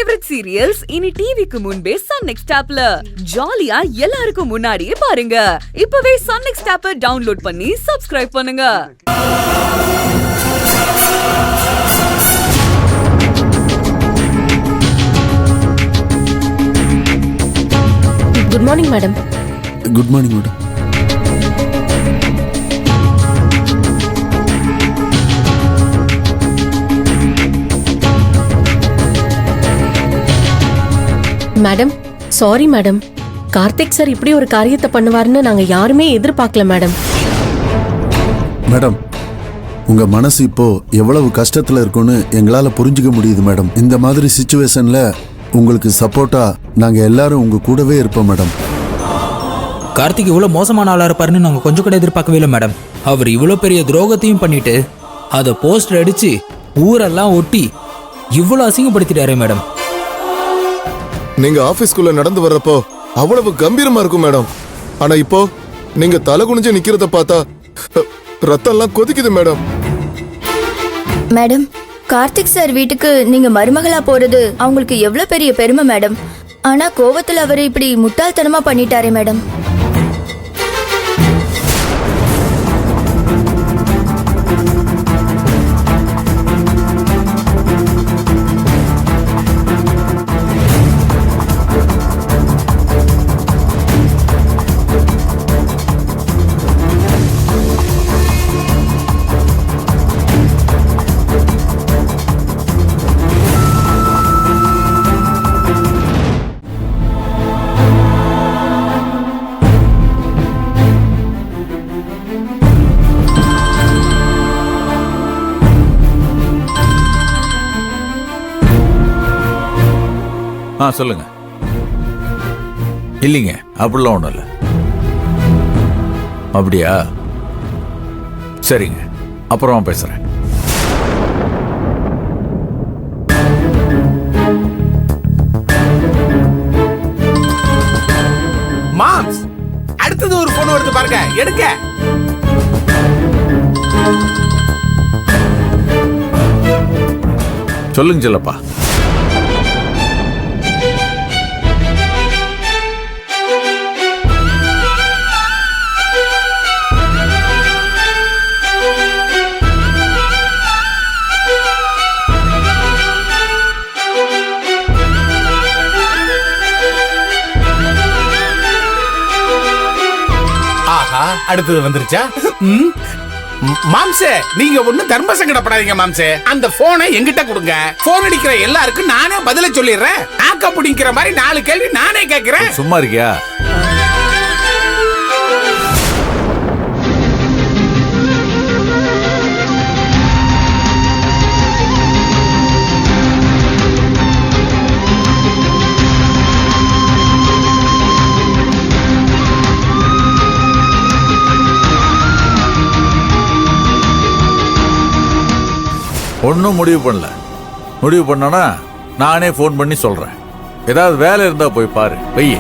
Favourite serials இனி டிவிக்கு முன்பே சன் நெக்ஸ்ட் ஆப்ல ஜாலியா எல்லாருக்கும் முன்னாடியே பாருங்க. இப்பவே சன் நெக்ஸ்ட் ஆப்பை டவுன்லோட் பண்ணி சப்ஸ்கிரைப் பண்ணுங்க. Good morning madam. Good morning madam. Madam sorry madam, Karthik sir இப்படி ஒரு காரியத்தை பண்ணுவாருன்னு நாங்க யாருமே எதிர்பார்க்கல மேடம். மேடம், உங்க மனசு இப்போ எவ்வளவு கஷ்டத்துல இருக்குன்னு எங்களால புரிஞ்சுக்க முடியுது மேடம். இந்த மாதிரி சிச்சுவேஷன்ல உங்களுக்கு சப்போர்ட்டா நாங்க எல்லாரும் உங்க கூடவே இருப்போம் மேடம். கார்த்திக் இவ்வளவு மோசமான ஆளா இருப்பாருன்னு நாங்க கொஞ்சம் கூட எதிர்பார்க்கவே இல்லை மேடம். அவர் இவ்வளவு பெரிய துரோகத்தையும் பண்ணிட்டு அதை போஸ்டர் அடிச்சு ஊரெல்லாம் ஒட்டி இவ்வளவு அசிங்கப்படுத்திட்டாரே மேடம். நீங்க ஆபீஸ்க்குள்ள நடந்து வர்றப்போ அவ்வளவு கம்பீரமா இருக்கும் மேடம். ஆனா இப்போ நீங்க தலை குனிஞ்சு நிக்கிறத பார்த்தா ரத்தம் எல்லாம் கொதிக்குது மேடம். மேடம், கார்த்திக் சார் வீட்டுக்கு நீங்க மருமகளா போறது அவங்களுக்கு எவ்வளவு பெரிய பெருமை மேடம். ஆனா கோவத்துல அவரை இப்படி முட்டாள்தனமா பண்ணிட்டாரே மேடம். சொல்லுங்க. இல்லைங்க, அப்படிலாம் ஒன்றும் இல்லை. அப்படியா? சரிங்க, அப்புறமா பேசுறேன். மாம்ஸ், அடுத்தது ஒரு போன் வருது பாருங்க, எடுங்க. சொல்லுங்க செல்லப்பா. அடுத்தது வந்துருச்சா? மாம்சே, நீங்க ஒண்ணு தர்ம சங்கடப்படாதீங்க மாம்சே. அந்த போனை எங்கிட்ட கொடுங்க. போன் அடிக்கிற எல்லாருக்கும் நானே பதில சொல்லிடுறேன். ஆக்க பிடிக்கிற மாதிரி 4 கேள்வி நானே கேட்கிறேன். சும்மா இருக்கியா? ஒன்றும் முடிவு பண்ணல. முடிவு பண்ணனா நானே ஃபோன் பண்ணி சொல்றேன். ஏதாவது வேலை இருந்தா போய் பாரு. வெய்ய.